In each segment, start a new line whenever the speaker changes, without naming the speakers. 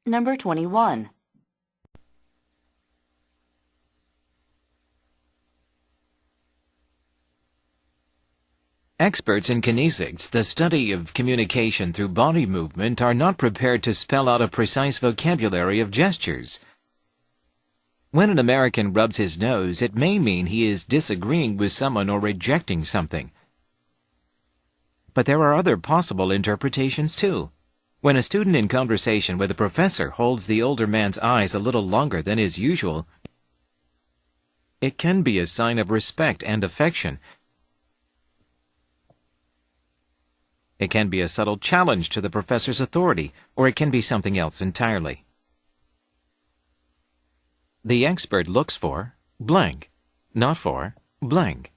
Number 21.
Experts in kinesics, the study of communication through body movement, are not prepared to spell out a precise vocabulary of gestures. When an American rubs his nose, it may mean he is disagreeing with someone or rejecting something. But there are other possible interpretations too. When a student in conversation with a professor holds the older man's eyes a little longer than is usual, it can be a sign of respect and affection. It can be a subtle challenge to the professor's authority, or it can be something else entirely. The expert looks for blank, not for blank.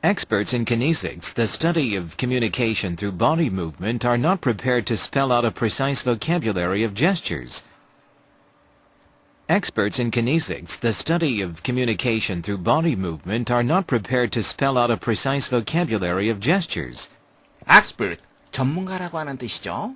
Experts in kinesics, the study of communication through body movement, are not prepared to spell out a precise vocabulary of gestures. Experts in kinesics, the study of communication through body movement, are not prepared to spell out a precise vocabulary of gestures.
expert, 전문가라고 하는 뜻이죠.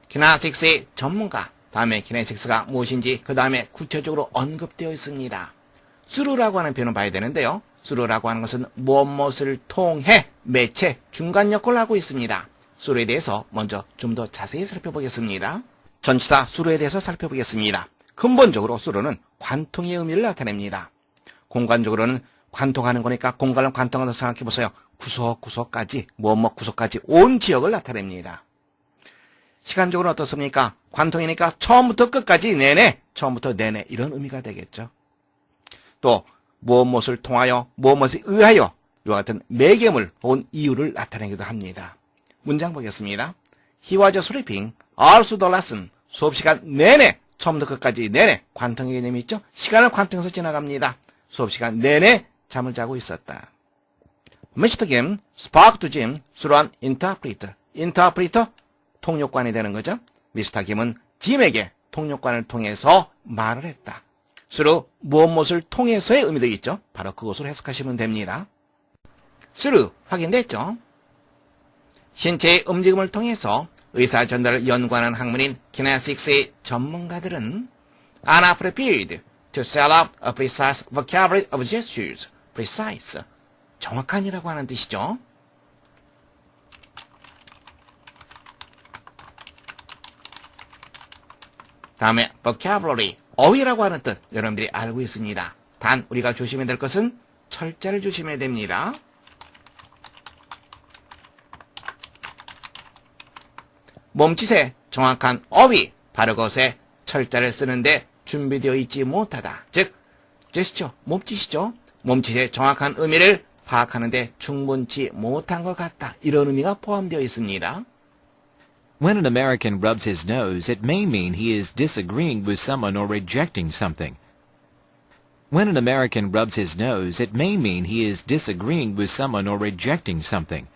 키네식스의 전문가, 다음에 키네식스가 무엇인지 그 다음에 구체적으로 언급되어 있습니다. through라고 하는 표현을 봐야 되는데요. through라고 하는 것은 무엇을 통해, 매체, 중간 역할을 하고 있습니다. through에 대해서 먼저 좀 더 자세히 살펴보겠습니다. 전치사 through에 대해서 살펴보겠습니다. 근본적으로 through는 관통의 의미를 나타냅니다. 공간적으로는 관통하는 거니까 공간을 관통한다고 생각해보세요. 구석구석까지, 구석까지 온 지역을 나타냅니다. 시간적으로 어떻습니까? 관통이니까 처음부터 끝까지 내내, 처음부터 내내 이런 의미가 되겠죠. 또 무엇을 통하여, 무엇에 의하여 이와 같은 매개물 혹은 이유를 나타내기도 합니다. 문장 보겠습니다. He was sleeping all through the lesson. 수업시간 내내, 처음부터 끝까지 내내, 관통의 개념이 있죠? 시간을 관통해서 지나갑니다. 수업시간 내내 잠을 자고 있었다. Mr. Kim spoke to Jim through an interpreter. interpreter, 통역관이 되는 거죠. 미스터 김은 짐에게 통역관을 통해서 말을 했다. through 무엇을 통해서의 의미도 있죠. 바로 그것으로 해석하시면 됩니다. through 확인됐죠. 신체의 움직임을 통해서 의사 전달을 연구하는 학문인 키네식스의 전문가들은 are not prepared to spell out a precise vocabulary of gestures. precise, 정확한이라고 하는 뜻이죠. 다음에 vocabulary, 어휘라고 하는 뜻 여러분들이 알고 있습니다. 단 우리가 조심해야 될 것은 철자를 조심해야 됩니다. 몸짓의 정확한 어휘, 바로 그것에 철자를 쓰는데 준비되어 있지 못하다. 즉, 제스처, 몸짓이죠. 몸짓의 정확한 의미를 파악하는데 충분치 못한 것 같다. 이런 의미가 포함되어 있습니다.
When an American rubs his nose, it may mean he is disagreeing with someone or rejecting something. When an American rubs his nose, it may mean he is disagreeing with someone or rejecting something.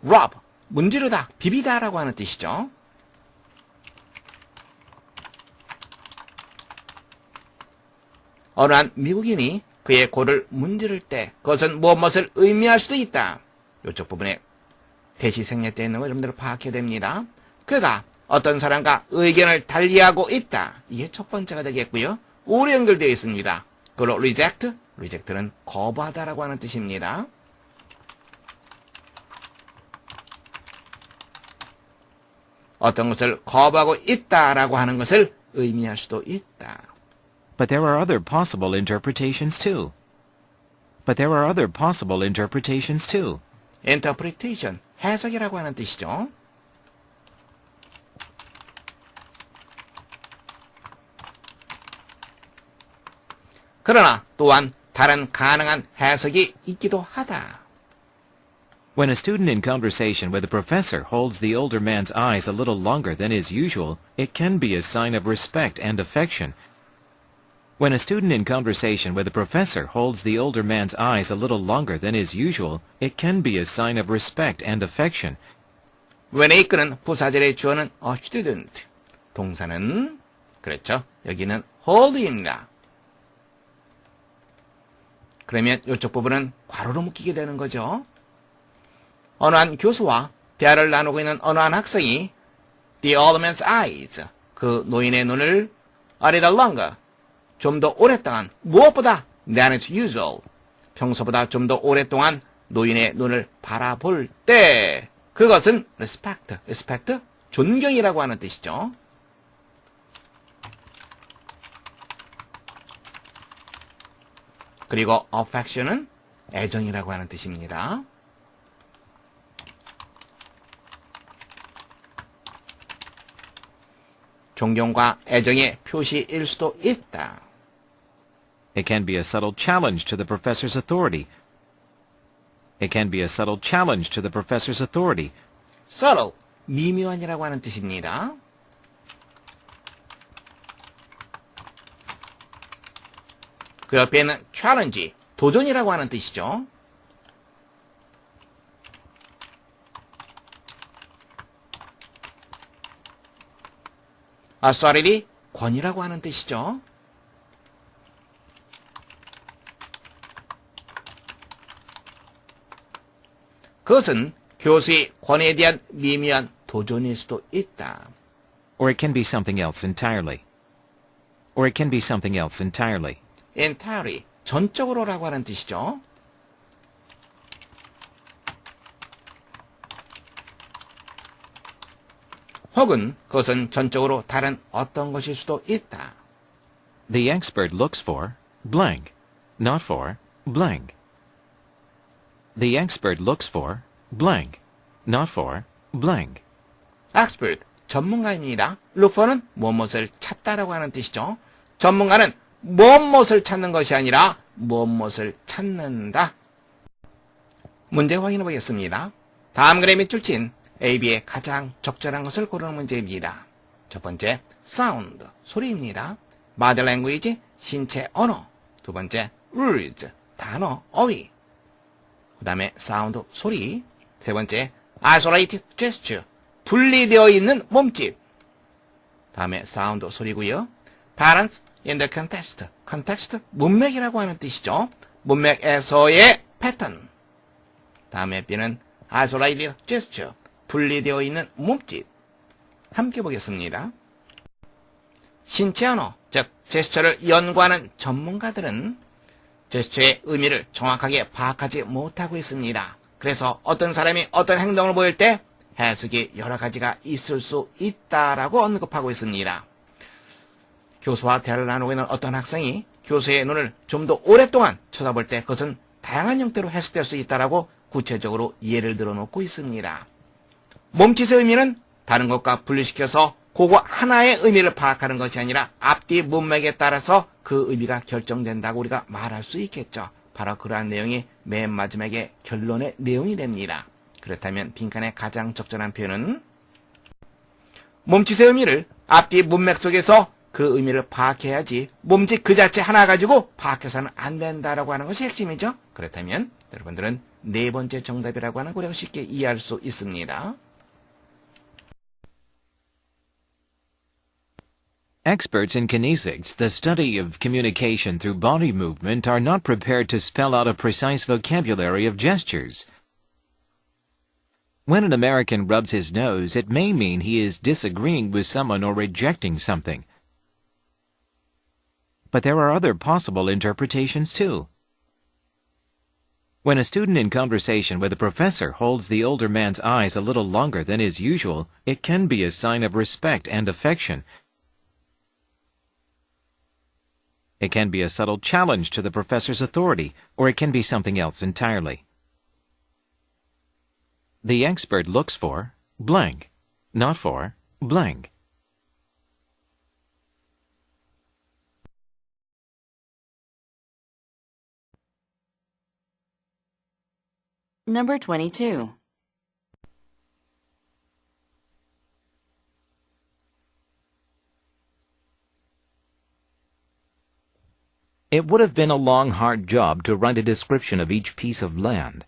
rub, 문지르다, 비비다라고 하는 뜻이죠. 어느 한 미국인이 그의 코를 문지를 때 그것은 무엇을 의미할 수도 있다. 이쪽 부분에 대시 생략되어 있는 거 여러분들 파악해야 됩니다. 그가 어떤 사람과 의견을 달리하고 있다. 이게 첫 번째가 되겠고요. 우로 연결되어 있습니다. 그걸로 reject, reject는 거부하다라고 하는 뜻입니다. 어떤 것을 거부하고 있다라고 하는 것을 의미할 수도 있다.
But there are other possible interpretations too.
interpretation, 해석이라고 하는 뜻이죠. 그러나 또한 다른 가능한 해석이 있기도 하다.
When a student in conversation with a professor holds the older man's eyes a little longer than is usual, it can be a sign of respect and affection. When a student in conversation with a professor holds the older man's eyes a little longer than is usual, it can be a sign of respect and affection.
when에 이끄는 부사절의 주어는 a student. 동사는 그렇죠. 여기는 hold입니다. 그러면 이쪽 부분은 괄호로 묶이게 되는 거죠. 어느 한 교수와 대화를 나누고 있는 어느 한 학생이 the old man's eyes, 그 노인의 눈을 a little longer, 좀 더 오랫동안, 무엇보다 than is usual, 평소보다 좀 더 오랫동안 노인의 눈을 바라볼 때, 그것은 respect, 존경이라고 하는 뜻이죠. 그리고 affection은 애정이라고 하는 뜻입니다. 존경과 애정의 표시일 수도 있다.
It can be a subtle challenge to the professor's authority. It can be a subtle challenge to the professor's authority.
subtle, 미묘한이라고 하는 뜻입니다. 그 옆에 있는 challenge, 도전이라고 하는 뜻이죠. authority, 권위라고 하는 뜻이죠. 그것은 교수의 권위에 대한 미묘한 도전일 수도 있다.
Or it can be something else entirely. Or it can be something else entirely.
entirely, 전적으로라고 하는 뜻이죠. 혹은 그것은 전적으로 다른 어떤 것일 수도 있다.
The expert looks for blank, not for blank. The expert looks for blank, not for blank.
expert, 전문가입니다. look for는 무엇을 찾다라고 하는 뜻이죠. 전문가는 무엇을 찾는 것이 아니라 무엇을 찾는다. 문제 확인해 보겠습니다. 다음 그래 밑줄 친 A, B의 가장 적절한 것을 고르는 문제입니다. 첫 번째, sound, 소리입니다. body language, 신체 언어. 두 번째, words, 단어, 어휘. 그 다음에 sound, 소리. 세 번째, isolated gesture, 분리되어 있는 몸짓. 다음에 sound, 소리고요. balance in the context, context, 문맥이라고 하는 뜻이죠. 문맥에서의 패턴. 다음에 B는 isolated gesture, 분리되어 있는 몸짓. 함께 보겠습니다. 신체 언어, 즉 제스처를 연구하는 전문가들은 제스처의 의미를 정확하게 파악하지 못하고 있습니다. 그래서 어떤 사람이 어떤 행동을 보일 때 해석이 여러 가지가 있을 수 있다라고 언급하고 있습니다. 교수와 대화를 나누고 있는 어떤 학생이 교수의 눈을 좀 더 오랫동안 쳐다볼 때 그것은 다양한 형태로 해석될 수 있다라고 구체적으로 예를 들어 놓고 있습니다. 몸짓의 의미는 다른 것과 분리시켜서 그거 하나의 의미를 파악하는 것이 아니라 앞뒤 문맥에 따라서 그 의미가 결정된다고 우리가 말할 수 있겠죠. 바로 그러한 내용이 맨 마지막에 결론의 내용이 됩니다. 그렇다면 빈칸의 가장 적절한 표현은 몸짓의 의미를 앞뒤 문맥 속에서 그 의미를 파악해야지 몸짓 그 자체 하나 가지고 파악해서는 안 된다라고 하는 것이 핵심이죠. 그렇다면 여러분들은 네 번째 정답이라고 하는 걸 우리가 쉽게 이해할 수 있습니다.
Experts in kinesics, the study of communication through body movement, are not prepared to spell out a precise vocabulary of gestures. When an American rubs his nose, it may mean he is disagreeing with someone or rejecting something. But there are other possible interpretations too. When a student in conversation with a professor holds the older man's eyes a little longer than is usual, it can be a sign of respect and affection. It can be a subtle challenge to the professor's authority, or it can be something else entirely. The expert looks for blank, not for blank.
Number 22.
It would have been a long, hard job to write a description of each piece of land.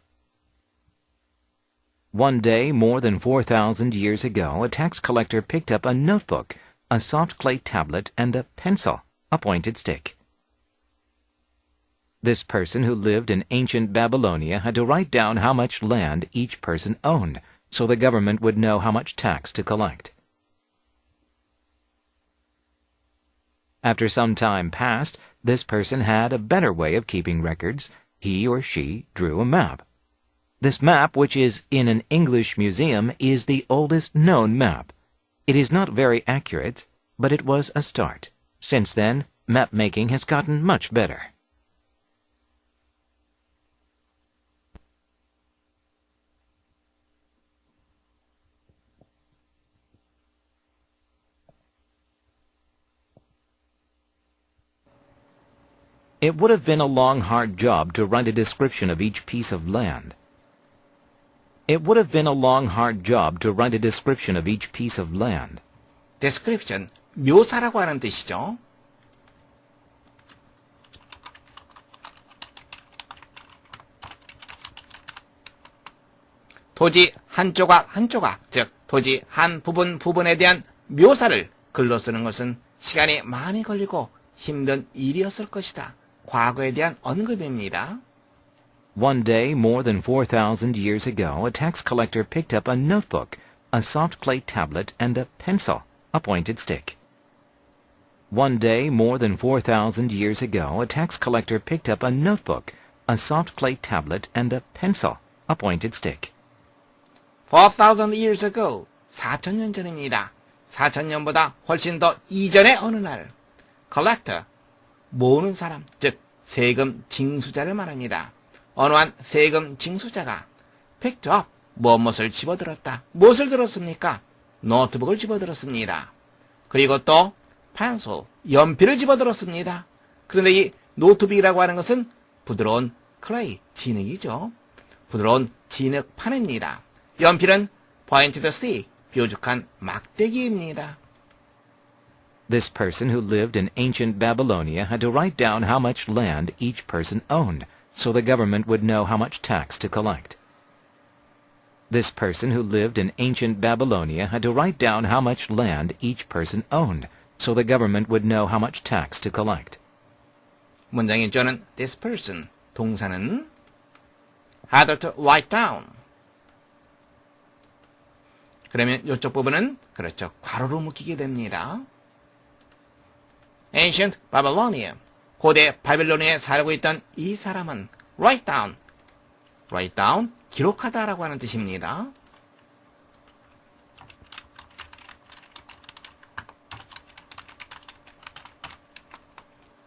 One day, more than 4,000 years ago, a tax collector picked up a notebook, a soft clay tablet, and a pencil, a pointed stick. This person who lived in ancient Babylonia had to write down how much land each person owned, so the government would know how much tax to collect. After some time passed, this person had a better way of keeping records. He or she drew a map. This map, which is in an English museum, is the oldest known map. It is not very accurate, but it was a start. Since then, map making has gotten much better. It would have been a long, hard job to write a description of each piece of land. It would have been a long, hard job to write a description of each piece of land.
description, 묘사라고 하는 뜻이죠. 토지 한 조각 한 조각, 즉 토지 한 부분 부분에 대한 묘사를 글로 쓰는 것은 시간이 많이 걸리고 힘든 일이었을 것이다. 과거에 대한 언급입니다.
One day, more than 4,000 years ago, a tax collector picked up a notebook, a soft clay tablet, and a pencil, a pointed stick. One day, more than 4,000 years ago, a tax collector picked up a notebook, a soft clay tablet, and a pencil, a pointed stick.
4,000 years ago, 4,000년 전입니다. 4,000년보다 훨씬 더 이전의 어느 날, collector, 모으는 사람, 즉 세금 징수자를 말합니다. 어느 한 세금 징수자가 picked up, 무엇을 집어들었다. 무엇을 들었습니까? 노트북을 집어들었습니다. 그리고 또 pencil, 연필을 집어들었습니다. 그런데 이 노트북이라고 하는 것은 부드러운 clay, 진흙이죠. 부드러운 진흙판입니다. 연필은 pointed stick, 뾰족한 막대기입니다.
This person who lived in ancient Babylonia had to write down how much land each person owned, so the government would know how much tax to collect. This person who lived in ancient Babylonia had to write down how much land each person owned, so the government would know how much tax to collect.
문장의 저는 this person, 동사는 had to write down. 그러면 이쪽 부분은 그렇죠. 괄호로 묶이게 됩니다. Ancient Babylonia, 고대 바빌로니아에 살고 있던 이 사람은 write down, write down, 기록하다라고 하는 뜻입니다.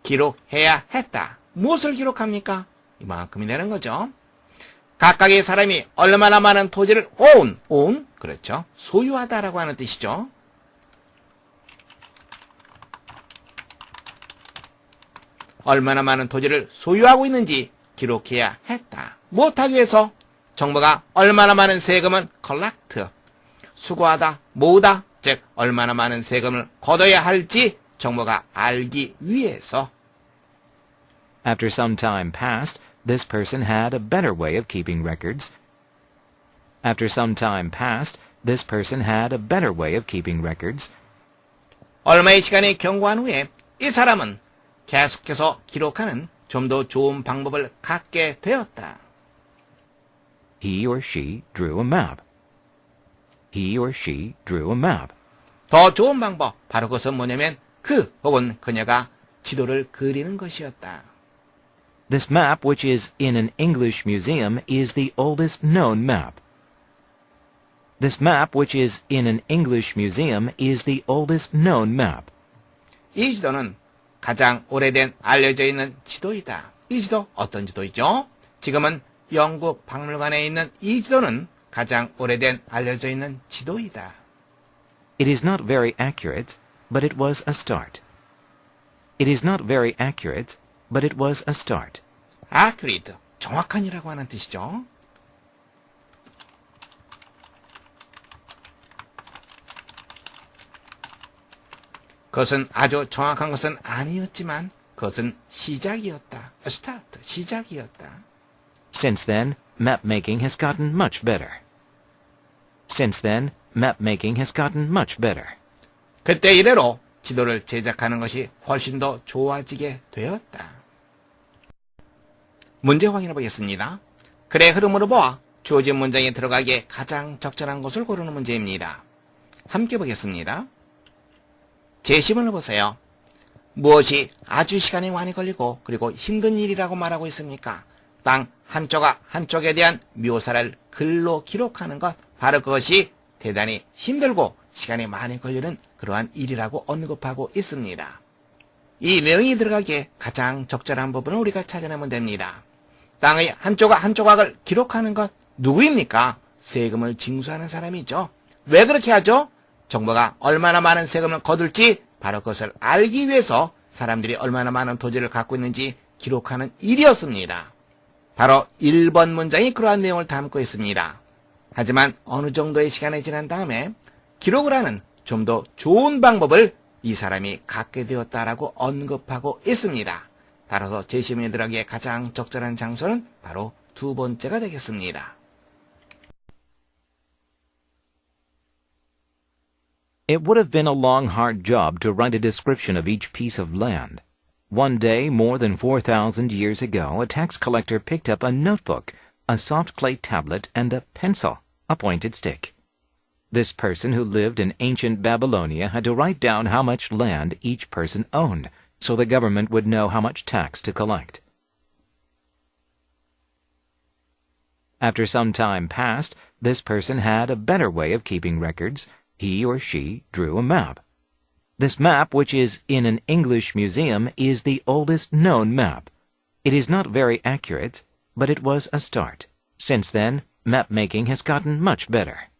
기록해야 했다. 무엇을 기록합니까? 이만큼이 되는 거죠. 각각의 사람이 얼마나 많은 토지를 own, 그렇죠. 소유하다라고 하는 뜻이죠. 얼마나 많은 토지를 소유하고 있는지 기록해야 했다. 무엇하기 위해서? 정부가 얼마나 많은 세금을 collect, 수거하다, 모으다, 즉 얼마나 많은 세금을 걷어야 할지 정부가 알기 위해서.
After some time passed, this person had a better way of keeping records. After some time passed, this person had a better way of keeping records.
얼마의 시간이 경과한 후에 이 사람은 계속해서 기록하는 좀 더 좋은 방법을 갖게 되었다.
He or she drew a map. He or she drew a map.
더 좋은 방법, 바로 그것은 뭐냐면 그 혹은 그녀가 지도를 그리는 것이었다.
This map, which is in an English museum, is the oldest known map. This map, which is in an English museum, is the oldest known map.
이 지도는 가장 오래된 알려져 있는 지도이다. 이 지도 어떤 지도이죠? 지금은 영국 박물관에 있는 이 지도는 가장 오래된 알려져 있는 지도이다.
It is not very accurate, but it was a start. It is not very accurate, but it was a start.
accurate, 정확한이라고 하는 뜻이죠. 그것은 아주 정확한 것은 아니었지만 그것은 시작이었다. A start, 시작이었다.
Since then, map-making has gotten much better. Since then, map-making has gotten much better.
그때 이래로 지도를 제작하는 것이 훨씬 더 좋아지게 되었다. 문제 확인해 보겠습니다. 글의 흐름으로 보아 주어진 문장에 들어가기에 가장 적절한 것을 고르는 문제입니다. 함께 보겠습니다. 제시문을 보세요. 무엇이 아주 시간이 많이 걸리고 그리고 힘든 일이라고 말하고 있습니까? 땅 한쪽과 한쪽에 대한 묘사를 글로 기록하는 것, 바로 그것이 대단히 힘들고 시간이 많이 걸리는 그러한 일이라고 언급하고 있습니다. 이 내용이 들어가기에 가장 적절한 부분을 우리가 찾아내면 됩니다. 땅의 한쪽과 한조각을 기록하는 것, 누구입니까? 세금을 징수하는 사람이죠. 왜 그렇게 하죠? 정부가 얼마나 많은 세금을 거둘지 바로 그것을 알기 위해서 사람들이 얼마나 많은 토지를 갖고 있는지 기록하는 일이었습니다. 바로 1번 문장이 그러한 내용을 담고 있습니다. 하지만 어느 정도의 시간이 지난 다음에 기록을 하는 좀 더 좋은 방법을 이 사람이 갖게 되었다라고 언급하고 있습니다. 따라서 제시문에 들어가기에 가장 적절한 장소는 바로 두 번째가 되겠습니다.
It would have been a long, hard job to write a description of each piece of land. One day, more than 4,000 years ago, a tax collector picked up a notebook, a soft clay tablet, and a pencil, a pointed stick. This person who lived in ancient Babylonia had to write down how much land each person owned, so the government would know how much tax to collect. After some time passed, this person had a better way of keeping records. He or she drew a map. This map, which is in an English museum, is the oldest known map. It is not very accurate, but it was a start. Since then, map-making has gotten much better.